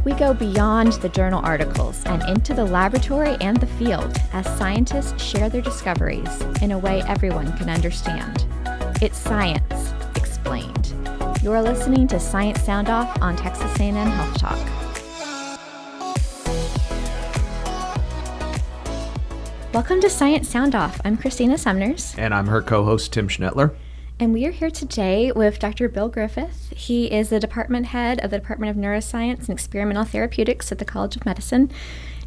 We go beyond the journal articles and into the laboratory and the field as scientists share their discoveries in a way everyone can understand. It's science explained. You're listening to Science Sound Off on Texas A&M Health Talk. Welcome to Science Sound Off. I'm Christina Sumners. And I'm her co-host, Tim Schnettler. And we are here today with Dr. Bill Griffith. He is the department head of the Department of Neuroscience and Experimental Therapeutics at the College of Medicine.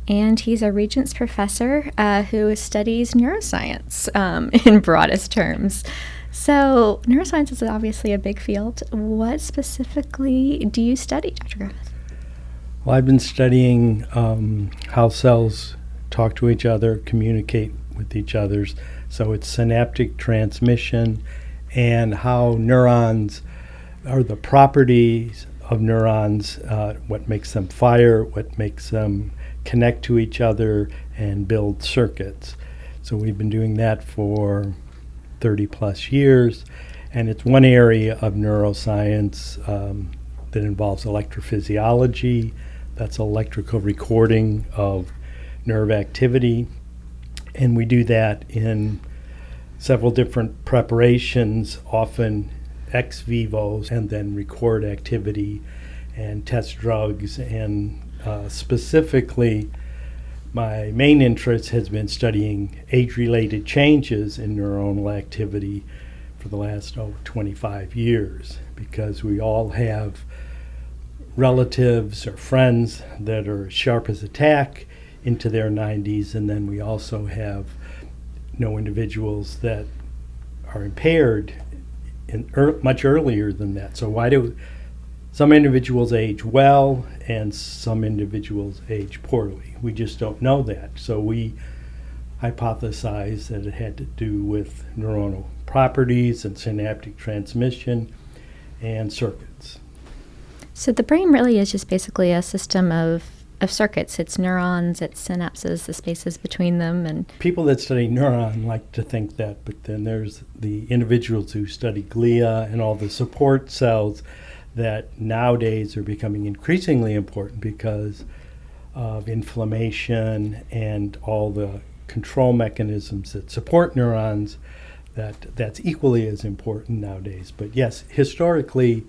And he's a Regents Professor who studies neuroscience in broadest terms. So neuroscience is obviously a big field. What specifically do you study, Dr. Griffith? Well, I've been studying how cells talk to each other, communicate with each other. So it's synaptic transmission and how neurons are the properties of neurons, what makes them fire, what makes them connect to each other and build circuits. So we've been doing that for 30 plus years, and it's one area of neuroscience that involves electrophysiology. That's electrical recording of nerve activity, and we do that in several different preparations, often ex vivo, and then record activity and test drugs. And specifically, my main interest has been studying age-related changes in neuronal activity for the last 25 years, because we all have relatives or friends that are sharp as a tack into their 90s, and then we also have individuals that are impaired much earlier than that. So why do some individuals age well and some individuals age poorly? We just don't know that. So we hypothesized that it had to do with neuronal properties and synaptic transmission and circuits. So the brain really is just basically a system of circuits. It's neurons, it's synapses, the spaces between them. And people that study neuron like to think that, but then there's the individuals who study glia and all the support cells that nowadays are becoming increasingly important because of inflammation and all the control mechanisms that support neurons. That's equally as important nowadays. But yes, historically,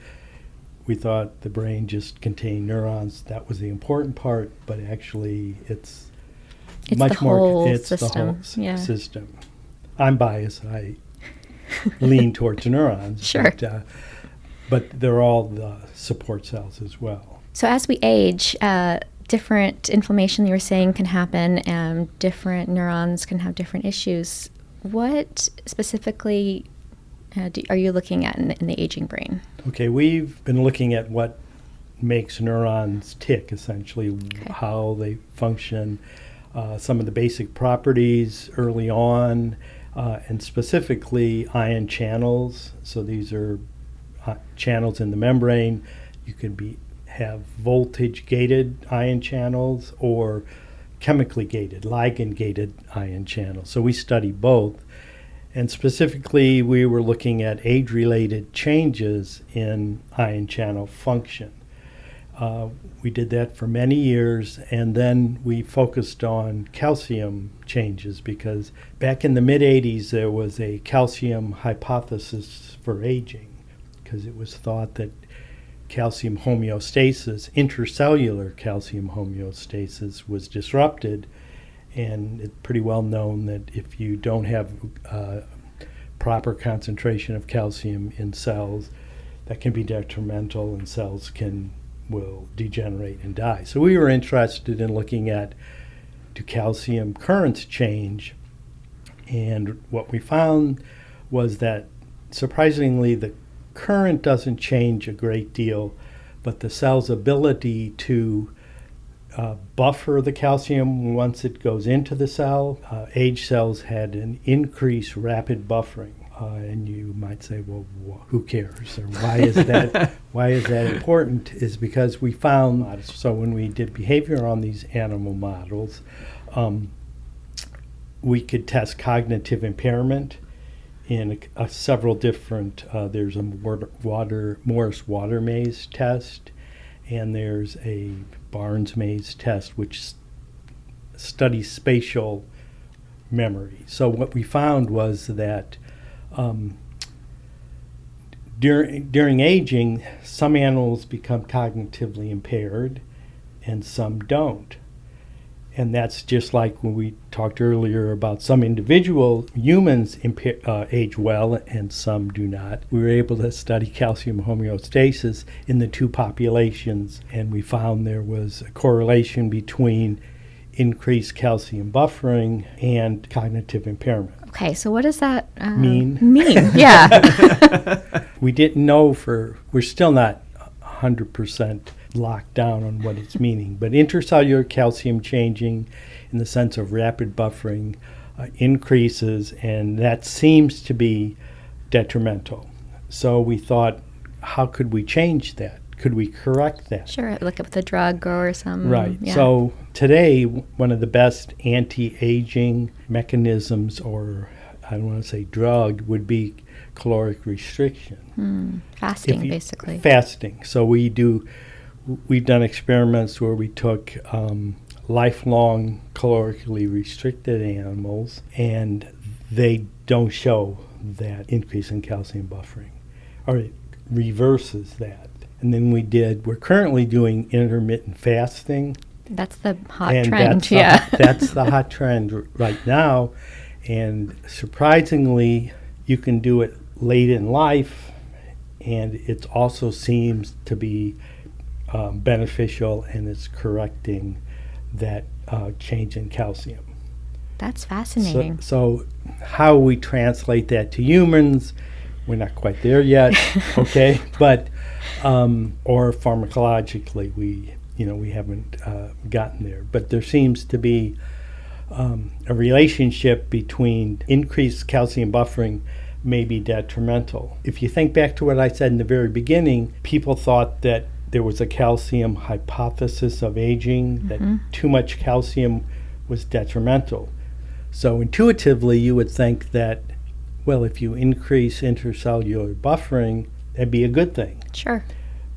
we thought the brain just contained neurons. That was the important part, but actually it's much more. It's the whole system. I'm biased. I lean towards neurons. Sure. But they're all the support cells as well. So as we age, different inflammation, you were saying, can happen, and different neurons can have different issues. What specifically are you looking at in the aging brain? Okay, we've been looking at what makes neurons tick, essentially, how they function, some of the basic properties early on, and specifically ion channels. So these are channels in the membrane. You could have voltage-gated ion channels or chemically gated, ligand-gated ion channels. So we study both. And specifically, we were looking at age-related changes in ion channel function. We did that for many years, and then we focused on calcium changes because back in the mid-'80s, there was a calcium hypothesis for aging because it was thought that calcium homeostasis, intercellular calcium homeostasis, was disrupted. And it's pretty well known that if you don't have proper concentration of calcium in cells, that can be detrimental, and cells will degenerate and die. So we were interested in looking at, do calcium currents change? And what we found was that, surprisingly, the current doesn't change a great deal, but the cell's ability to buffer the calcium once it goes into the cell. Age cells had an increased rapid buffering. And you might say, well, who cares? Or why is that? Why is that important? Is because we found, so when we did behavior on these animal models, we could test cognitive impairment in several different, there's a Morris water maze test, and there's a Barnes-Maze test, which studies spatial memory. So what we found was that during aging, some animals become cognitively impaired and some don't. And that's just like when we talked earlier about some individual humans age well and some do not. We were able to study calcium homeostasis in the two populations, and we found there was a correlation between increased calcium buffering and cognitive impairment. Okay, so what does that Mean? Yeah. We didn't know we're still not 100% locked down on what it's meaning, but intracellular calcium changing in the sense of rapid buffering increases, and that seems to be detrimental. So we thought, how could we change that? Could we correct that? Sure, look up with a drug or some. Right. Yeah. So today, one of the best anti-aging mechanisms, or I don't want to say drug, would be caloric restriction. Fasting, basically. Fasting. So we've done experiments where we took lifelong calorically restricted animals, and they don't show that increase in calcium buffering, or it reverses that. And then we're currently doing intermittent fasting. That's the hot And trend, that's the hot trend right now. And surprisingly, you can do it late in life, and it also seems to be beneficial, and it's correcting that change in calcium. That's fascinating. So how we translate that to humans, we're not quite there yet, okay? But or pharmacologically, we haven't gotten there. But there seems to be a relationship between increased calcium buffering may be detrimental. If you think back to what I said in the very beginning, people thought that there was a calcium hypothesis of aging, that too much calcium was detrimental. So intuitively, you would think that, well, if you increase intracellular buffering, that'd be a good thing. Sure.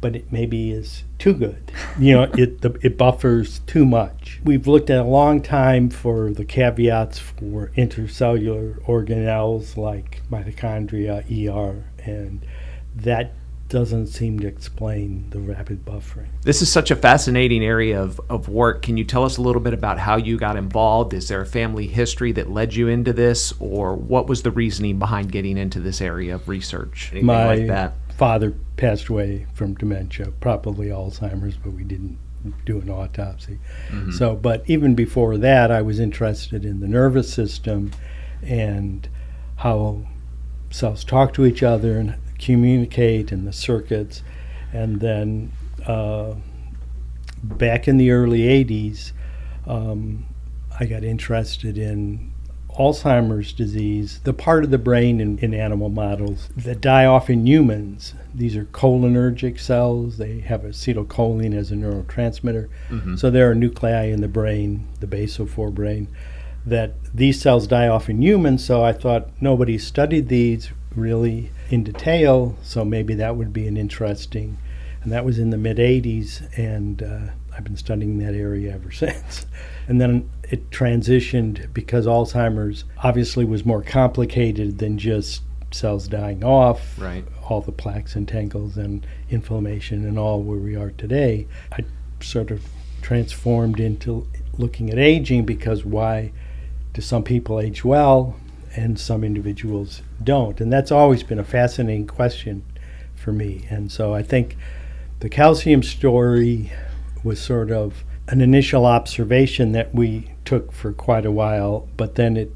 But it maybe is too good. It buffers too much. We've looked at a long time for the caveats for intracellular organelles like mitochondria, ER, and that doesn't seem to explain the rapid buffering. This is such a fascinating area of work. Can you tell us a little bit about how you got involved? Is there a family history that led you into this, or what was the reasoning behind getting into this area of research? Anything like that? Father passed away from dementia, probably Alzheimer's, but we didn't do an autopsy. So, but even before that, I was interested in the nervous system and how cells talk to each other and communicate, and the circuits. And then back in the early 80s, I got interested in Alzheimer's disease, the part of the brain in animal models that die off in humans. These are cholinergic cells. They have acetylcholine as a neurotransmitter. So there are nuclei in the brain, the basal forebrain, that these cells die off in humans. So I thought nobody studied these really in detail, so maybe that would be an interesting, and that was in the mid-80s, and I've been studying that area ever since. And then it transitioned because Alzheimer's obviously was more complicated than just cells dying off, right? All the plaques and tangles and inflammation and all where we are today. I sort of transformed into looking at aging, because why do some people age well and some individuals don't? And that's always been a fascinating question for me. And so I think the calcium story was sort of an initial observation that we took for quite a while, but then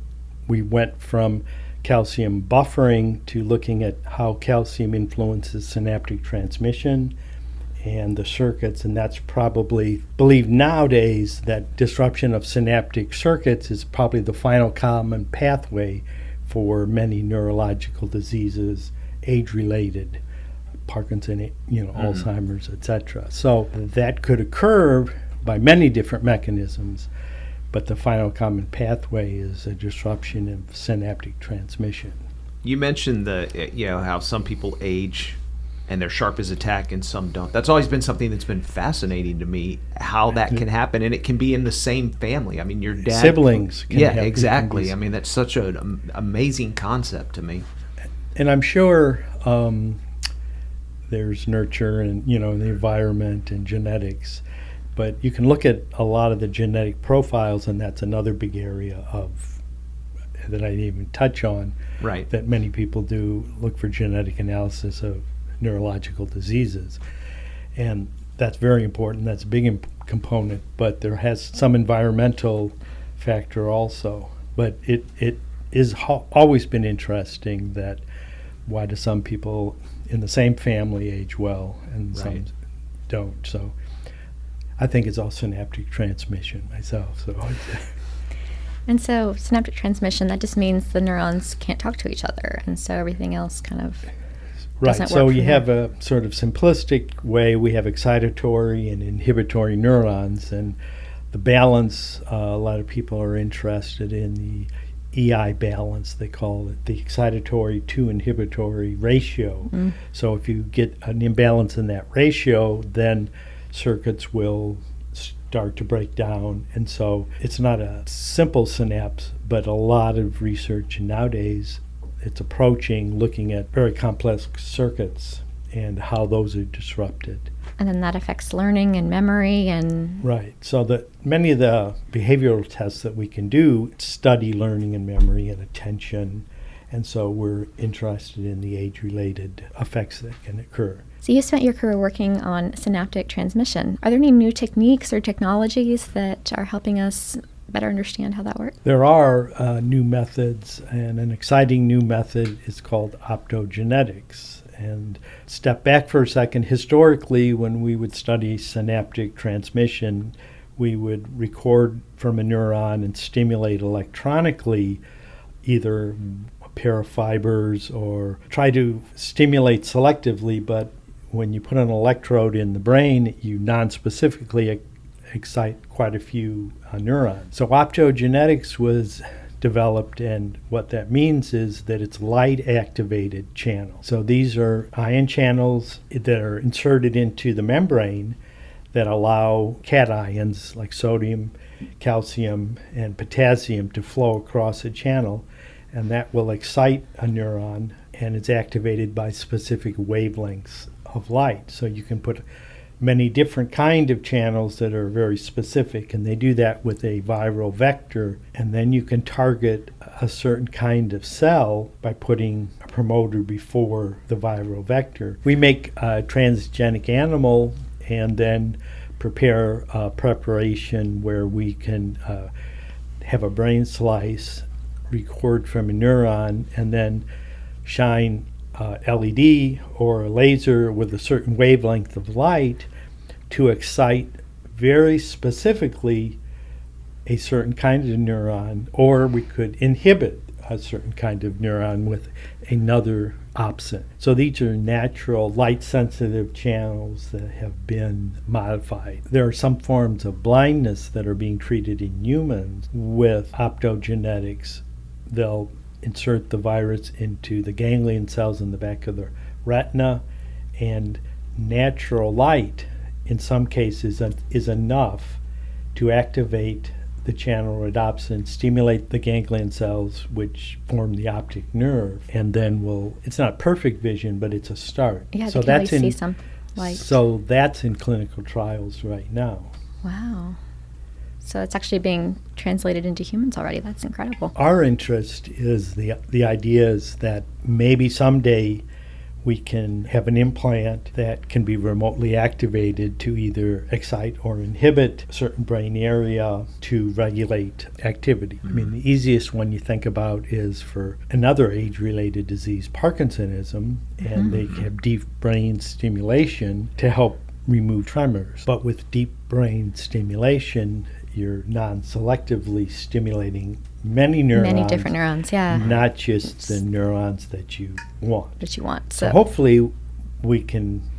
we went from calcium buffering to looking at how calcium influences synaptic transmission and the circuits, and that's probably believed nowadays that disruption of synaptic circuits is probably the final common pathway for many neurological diseases, age-related, Parkinson, Alzheimer's, etc. So that could occur by many different mechanisms, but the final common pathway is a disruption of synaptic transmission. You mentioned how some people age and they're sharp as a tack and some don't. That's always been something that's been fascinating to me, how that can happen, and it can be in the same family. I mean, your dad... Siblings can have... exactly. I mean, that's such an amazing concept to me. And I'm sure there's nurture and, the environment and genetics, but you can look at a lot of the genetic profiles, and that's another big area that I didn't even touch on, right, that many people do look for genetic analysis of neurological diseases. And that's very important. That's a big component, but there has some environmental factor also. But it is always been interesting that why do some people in the same family age well and some don't. So I think it's all synaptic transmission myself. And so synaptic transmission, that just means the neurons can't talk to each other, and so everything else kind of doesn't work. So you have a sort of simplistic way. We have excitatory and inhibitory neurons, and the balance, a lot of people are interested in the EI balance, they call it, the excitatory to inhibitory ratio. So if you get an imbalance in that ratio, then circuits will start to break down. And so it's not a simple synapse, but a lot of research nowadays, it's approaching looking at very complex circuits and how those are disrupted. And then that affects learning and memory and... Right. So that many of the behavioral tests that we can do study learning and memory and attention. And so we're interested in the age-related effects that can occur. So you spent your career working on synaptic transmission. Are there any new techniques or technologies that are helping us better understand how that works? There are new methods, and an exciting new method is called optogenetics. And step back for a second. Historically, when we would study synaptic transmission, we would record from a neuron and stimulate electronically either a pair of fibers or try to stimulate selectively, but when you put an electrode in the brain, you non-specifically excite quite a few neurons. So optogenetics was developed, and what that means is that it's light-activated channels. So these are ion channels that are inserted into the membrane that allow cations like sodium, calcium, and potassium to flow across a channel, and that will excite a neuron, and it's activated by specific wavelengths of light. So you can put many different kind of channels that are very specific, and they do that with a viral vector, and then you can target a certain kind of cell by putting a promoter before the viral vector. We make a transgenic animal and then prepare a preparation where we can have a brain slice, record from a neuron, and then shine LED or a laser with a certain wavelength of light to excite very specifically a certain kind of neuron, or we could inhibit a certain kind of neuron with another opsin. So these are natural light-sensitive channels that have been modified. There are some forms of blindness that are being treated in humans with optogenetics. They'll insert the virus into the ganglion cells in the back of the retina, and natural light in some cases is enough to activate the channel rhodopsin, stimulate the ganglion cells which form the optic nerve, and then it's not perfect vision, but it's a start. Yeah, so they can always see some light. So that's in clinical trials right now. Wow. So it's actually being translated into humans already. That's incredible. Our interest is the idea is that maybe someday we can have an implant that can be remotely activated to either excite or inhibit a certain brain area to regulate activity. I mean, the easiest one you think about is for another age-related disease, Parkinsonism, and they have deep brain stimulation to help remove tremors. But with deep brain stimulation, you're non-selectively stimulating many neurons. Many different neurons, yeah. Not just the neurons that you want. That you want. So hopefully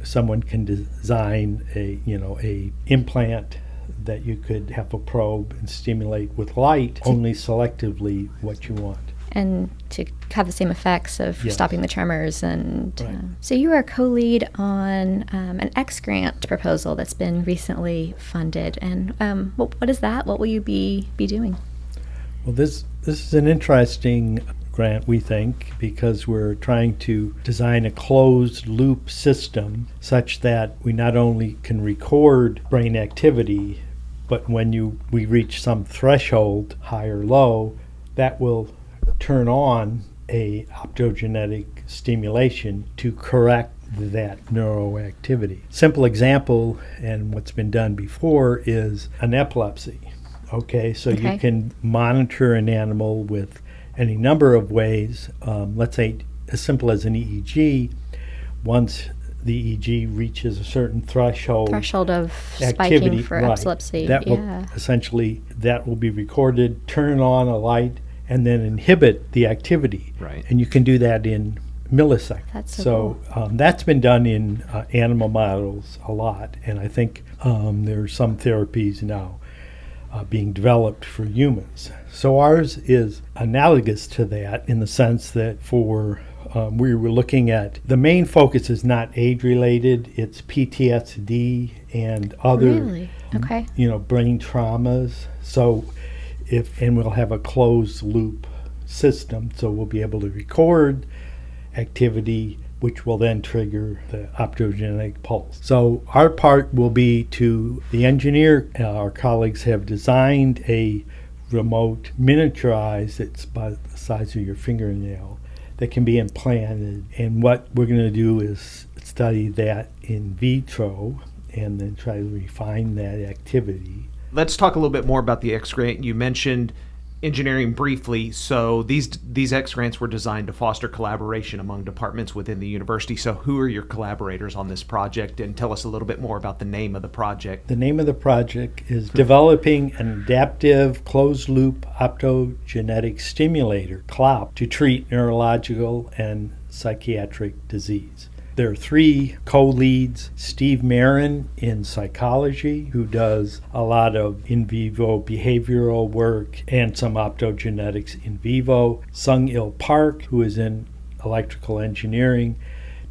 someone can design a implant that you could have a probe and stimulate with light only selectively what you want. and to have the same effects of Yes. stopping the tremors. And Right. so you are a co-lead on an X grant proposal that's been recently funded. And what is that? What will you be doing? Well, this is an interesting grant, we think, because we're trying to design a closed loop system such that we not only can record brain activity, but when we reach some threshold, high or low, that will turn on a optogenetic stimulation to correct that neuroactivity. Simple example, and what's been done before, is an epilepsy. Okay, so you can monitor an animal with any number of ways. Let's say as simple as an EEG. Once the EEG reaches a certain threshold of activity, spiking for right, epilepsy. that will essentially that will be recorded, turn on a light, and then inhibit the activity. Right. And you can do that in milliseconds. That's so cool. That's been done in animal models a lot, and I think there are some therapies now being developed for humans. So ours is analogous to that in the sense that we were looking at, the main focus is not age-related, it's PTSD and other Really? Okay. brain traumas. So and we'll have a closed loop system, so we'll be able to record activity, which will then trigger the optogenetic pulse. So our part will be the engineer, our colleagues have designed a remote miniaturized, it's about the size of your fingernail, that can be implanted. And what we're going to do is study that in vitro and then try to refine that activity. Let's talk a little bit more about the X grant. You mentioned engineering briefly. So these X grants were designed to foster collaboration among departments within the university. So who are your collaborators on this project? And tell us a little bit more about the name of the project. The name of the project is Developing an Adaptive Closed-Loop Optogenetic Stimulator, CLOP, to treat neurological and psychiatric disease. There are 3 co-leads: Steve Marin in psychology, who does a lot of in vivo behavioral work and some optogenetics in vivo; Sung-Il Park, who is in electrical engineering,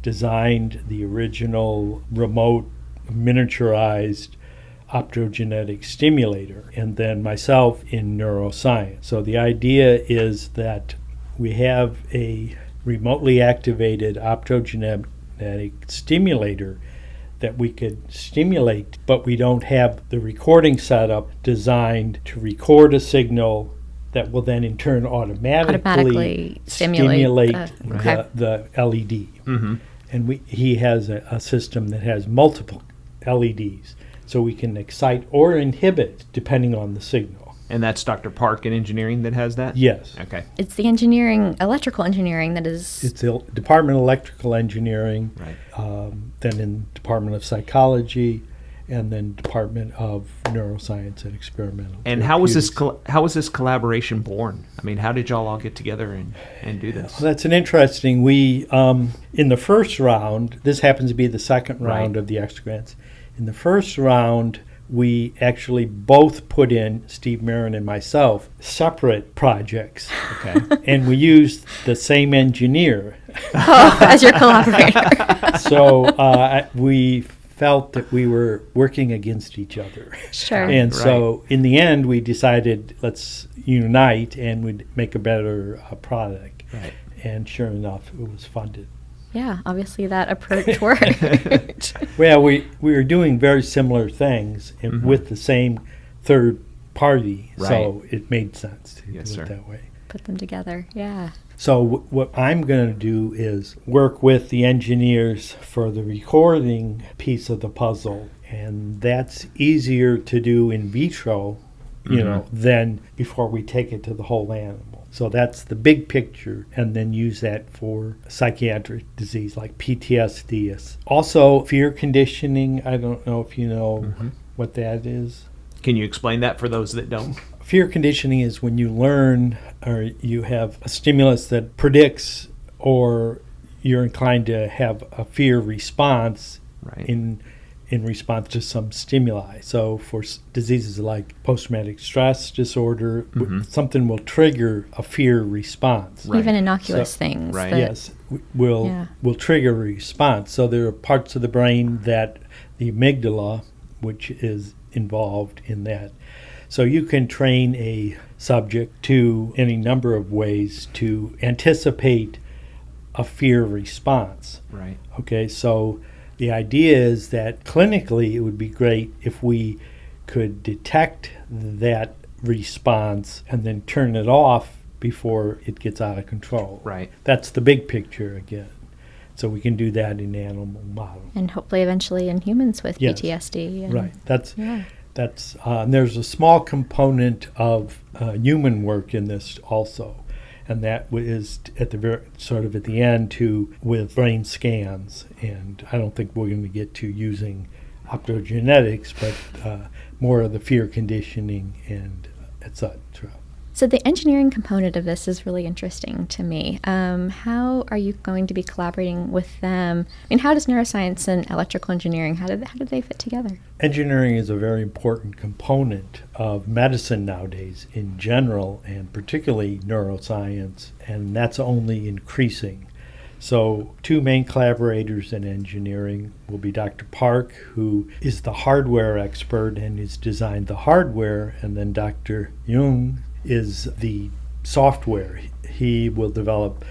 designed the original remote miniaturized optogenetic stimulator; and then myself in neuroscience. So the idea is that we have a remotely activated optogenetic stimulator that we could stimulate, but we don't have the recording setup designed to record a signal that will then in turn automatically stimulate the LED. Mm-hmm. And he has a system that has multiple LEDs, so we can excite or inhibit depending on the signal. And that's Dr. Park in engineering that has that? Yes. Okay. It's the electrical engineering that is... It's the Department of Electrical Engineering, Right. Then in Department of Psychology, and then Department of Neuroscience and Experimental. And how was this collaboration born? I mean, how did y'all all get together and do this? Well, that's an interesting. We in the first round, this happens to be the second round Right. of the X grants. In the first round, we actually both put in, Steve Marin and myself, separate projects. Okay. And we used the same engineer. as your collaborator. So we felt that we were working against each other. Sure. And so in the end, we decided, let's unite and we'd make a better product. Right. And sure enough, it was funded. Yeah, obviously that approach worked. Well, we were doing very similar things with the same third party, so it made sense to do it that way. Put them together, yeah. So what I'm going to do is work with the engineers for the recording piece of the puzzle, and that's easier to do in vitro, than before we take it to the whole animal. So that's the big picture, and then use that for psychiatric disease like PTSD. Also, fear conditioning. I don't know if you know what that is. Can you explain that for those that don't? Fear conditioning is when you learn or you have a stimulus that predicts or you're inclined to have a fear response in in response to some stimuli. So for diseases like post-traumatic stress disorder, something will trigger a fear response. Right. Even innocuous So- things. Right. that- Yes, will trigger a response. So there are parts of the brain that the amygdala, which is involved in that. So you can train a subject to any number of ways to anticipate a fear response. Right. Okay, so the idea is that clinically it would be great if we could detect that response and then turn it off before it gets out of control. Right. That's the big picture again. So we can do that in animal models. And hopefully eventually in humans with Yes. PTSD. And, Right. That's Yeah. and there's a small component of human work in this also, and that is at the very sort of at the end with brain scans. And I don't think we're going to get to using optogenetics, but more of the fear conditioning and etc. So the engineering component of this is really interesting to me. How are you going to be collaborating with them? I mean, how does neuroscience and electrical engineering, how do they fit together? Engineering is a very important component of medicine nowadays in general, and particularly neuroscience, and that's only increasing. So two main collaborators in engineering will be Dr. Park, who is the hardware expert and has designed the hardware, and then Dr. Jung is the software. He will develop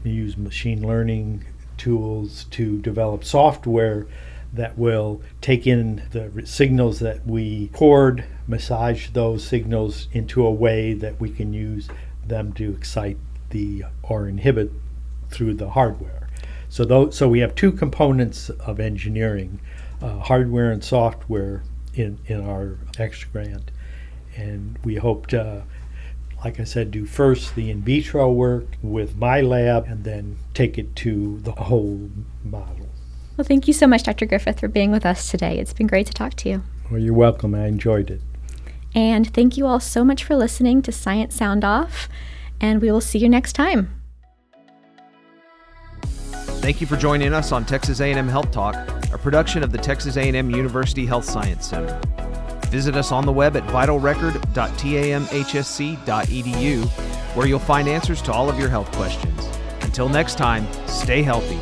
use machine learning tools to develop software that will take in the signals that we record, massage those signals into a way that we can use them to excite or inhibit through the hardware. So we have two components of engineering, hardware and software in our extra grant. And we hope to, like I said, do first the in vitro work with my lab and then take it to the whole model. Well, thank you so much, Dr. Griffith, for being with us today. It's been great to talk to you. Well, you're welcome. I enjoyed it. And thank you all so much for listening to Science Sound Off, and we will see you next time. Thank you for joining us on Texas A&M Health Talk, a production of the Texas A&M University Health Science Center. Visit us on the web at vitalrecord.tamhsc.edu, where you'll find answers to all of your health questions. Until next time, stay healthy.